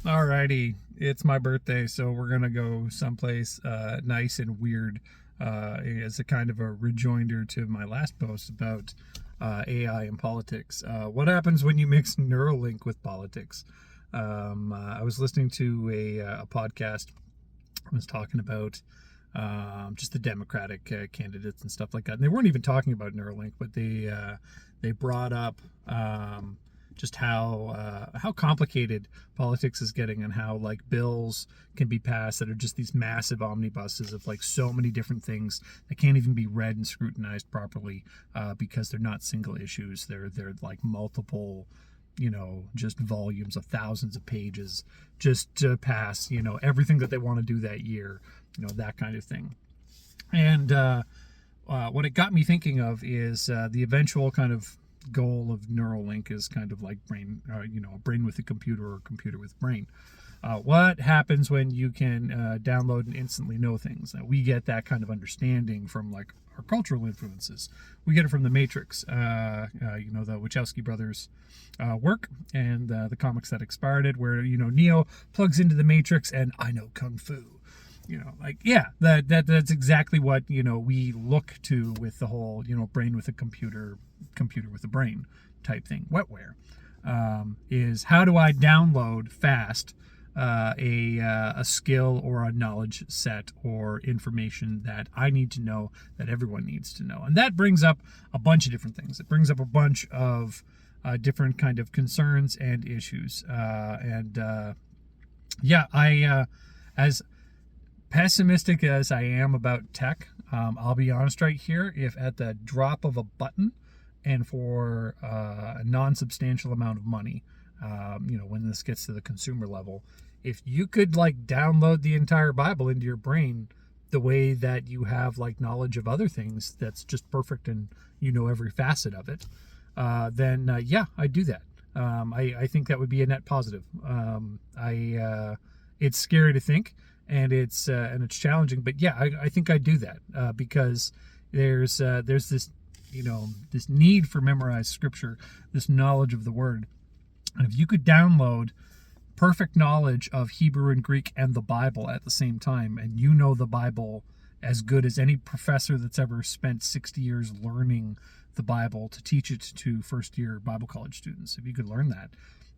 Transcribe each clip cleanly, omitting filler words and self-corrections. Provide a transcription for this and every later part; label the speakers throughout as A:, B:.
A: Alrighty, it's my birthday, so we're gonna go someplace nice and weird as a kind of a rejoinder to my last post about AI and politics. What happens when you mix Neuralink with politics? I was listening to a podcast. I was talking about just the Democratic candidates and stuff like that. And they weren't even talking about Neuralink, but they brought up just how complicated politics is getting, and how like bills can be passed that are just these massive omnibuses of like so many different things that can't even be read and scrutinized properly because they're not single issues. They're like multiple, just volumes of thousands of pages just to pass, everything that they want to do that year, that kind of thing. And what it got me thinking of is the eventual kind of goal of Neuralink is kind of like brain, a brain with a computer or a computer with brain. What happens when you can download and instantly know things? We get that kind of understanding from like our cultural influences. We get it from the Matrix, the Wachowski brothers work, and the comics that inspired it, where Neo plugs into the Matrix and I know kung fu. That's exactly what we look to with the whole brain with a computer with a brain type thing. Wetware is how do I download fast a skill or a knowledge set or information that I need to know, that everyone needs to know. And that brings up a bunch of different things. It brings up a bunch of different kind of concerns and issues. As pessimistic as I am about tech, I'll be honest right here. If at the drop of a button and for a non-substantial amount of money, when this gets to the consumer level, if you could like download the entire Bible into your brain the way that you have like knowledge of other things that's just perfect and every facet of it, then I'd do that. I think that would be a net positive. It's scary to think, and it's challenging, but I think I'd do that because there's this this need for memorized scripture, this knowledge of the word. And if you could download perfect knowledge of Hebrew and Greek and the Bible at the same time, and the Bible as good as any professor that's ever spent 60 years learning the Bible to teach it to first-year Bible college students, if you could learn that,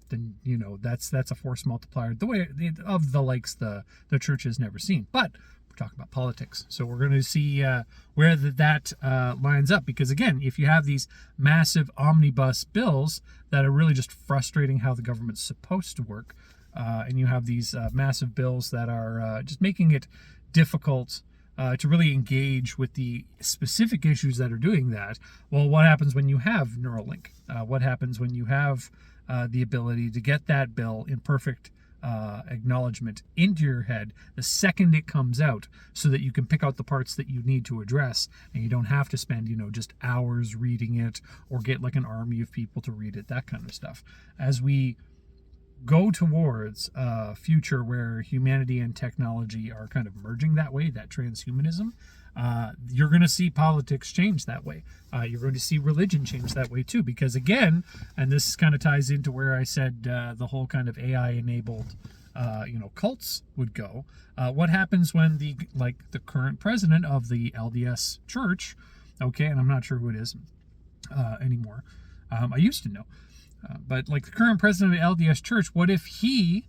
A: then that's a force multiplier the way of the likes the church has never seen. But we're talking about politics, so we're going to see where that lines up, because again, if you have these massive omnibus bills that are really just frustrating how the government's supposed to work, and you have these massive bills that are just making it difficult to really engage with the specific issues that are doing that. Well, what happens when you have Neuralink? What happens when you have the ability to get that bill in perfect acknowledgement into your head the second it comes out, so that you can pick out the parts that you need to address, and you don't have to spend just hours reading it or get like an army of people to read it, that kind of stuff. As we go towards a future where humanity and technology are kind of merging that way, that transhumanism, you're going to see politics change that way. You're going to see religion change that way too, because again, and this kind of ties into where I said the whole kind of AI enabled cults would go. What happens when the current president of the LDS church, okay, and I'm not sure who it is anymore. I used to know. But like the current president of the LDS church, what if he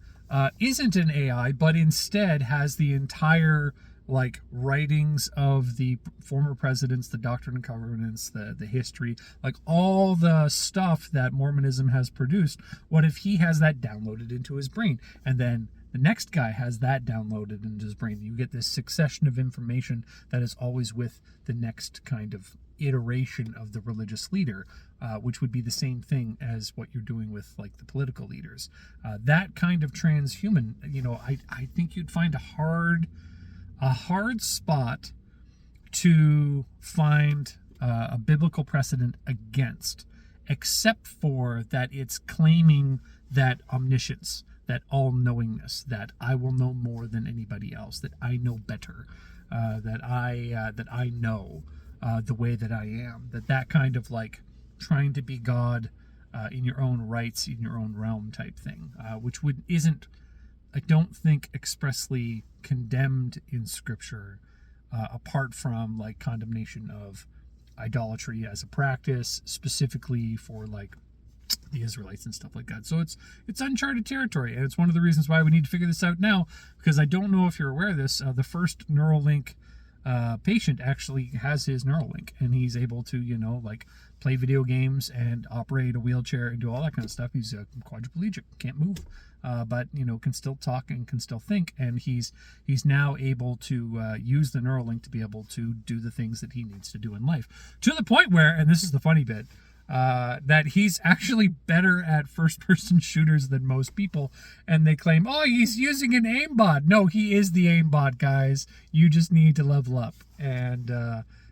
A: isn't an AI, but instead has the entire like writings of the former presidents, the Doctrine and Covenants, the history, like all the stuff that Mormonism has produced? What if he has that downloaded into his brain, and then the next guy has that downloaded into his brain? You get this succession of information that is always with the next kind of iteration of the religious leader, which would be the same thing as what you're doing with like the political leaders. That kind of transhuman, I think you'd find a hard spot to find a biblical precedent against, except for that it's claiming that omniscience, that all-knowingness, that I will know more than anybody else, that I know better, that I know the way that I am, that kind of like trying to be God in your own rights, in your own realm type thing, which isn't I don't think expressly condemned in Scripture, apart from like condemnation of idolatry as a practice, specifically for like the Israelites and stuff like that. So it's uncharted territory, and it's one of the reasons why we need to figure this out now, because I don't know if you're aware of this. The first Neuralink patient actually has his Neuralink, and he's able to, like play video games and operate a wheelchair and do all that kind of stuff. He's a quadriplegic, can't move, but can still talk and can still think, and he's now able to use the Neuralink to be able to do the things that he needs to do in life, to the point where, and this is the funny bit, that he's actually better at first-person shooters than most people, and they claim, oh, he's using an aimbot. No, he is the aimbot, guys. You just need to level up. And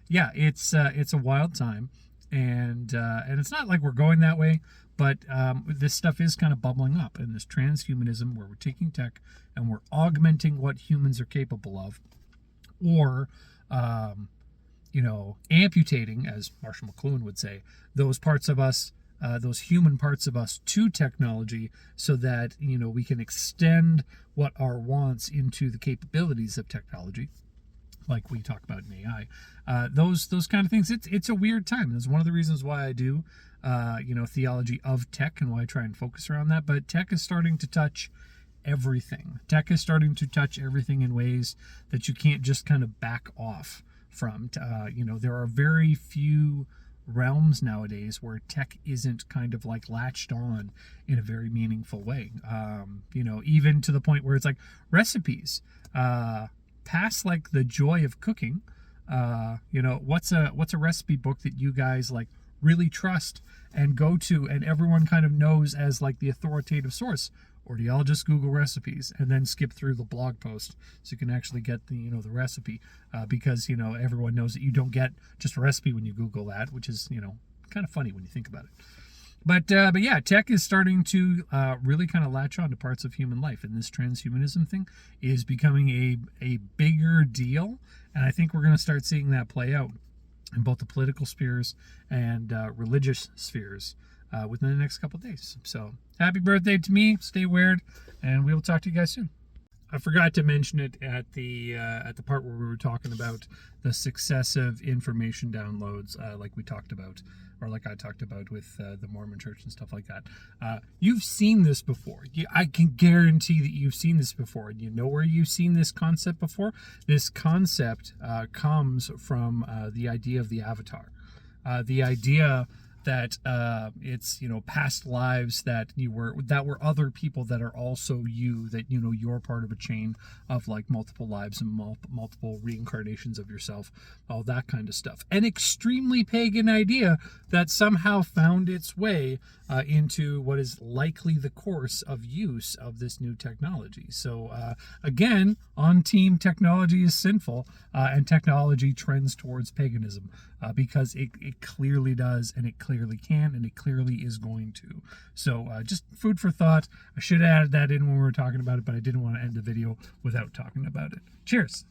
A: yeah, it's a wild time, and it's not like we're going that way, but this stuff is kind of bubbling up, and this transhumanism, where we're taking tech and we're augmenting what humans are capable of, or amputating, as Marshall McLuhan would say, those parts of us, those human parts of us to technology, so that, we can extend what our wants into the capabilities of technology, like we talk about in AI. Those kind of things, it's a weird time. That's one of the reasons why I do, theology of tech, and why I try and focus around that. But tech is starting to touch everything. Tech is starting to touch everything in ways that you can't just kind of back off from. There are very few realms nowadays where tech isn't kind of like latched on in a very meaningful way. Even to the point where it's like recipes, past like the joy of cooking. What's a recipe book that you guys like really trust and go to, and everyone kind of knows as like the authoritative source? Or do y'all just Google recipes and then skip through the blog post so you can actually get the the recipe? Because everyone knows that you don't get just a recipe when you Google that, which is kind of funny when you think about it. But yeah, tech is starting to really kind of latch on to parts of human life, and this transhumanism thing is becoming a bigger deal, and I think we're going to start seeing that play out in both the political spheres and religious spheres within the next couple of days. So happy birthday to me. Stay weird, and we will talk to you guys soon. I forgot to mention it at the part where we were talking about the successive information downloads, like we talked about, or like I talked about with the Mormon Church and stuff like that. You've seen this before. I can guarantee that you've seen this before. And you know where you've seen this concept before? This concept comes from the idea of the avatar. The idea that it's past lives that were other people that are also you, that you're part of a chain of like multiple lives and multiple reincarnations of yourself, all that kind of stuff. An extremely pagan idea that somehow found its way into what is likely the course of use of this new technology. So again, on team, technology is sinful, and technology trends towards paganism, because it clearly does, and it clearly can, and it clearly is going to. So just food for thought. I should have added that in when we were talking about it, but I didn't want to end the video without talking about it. Cheers.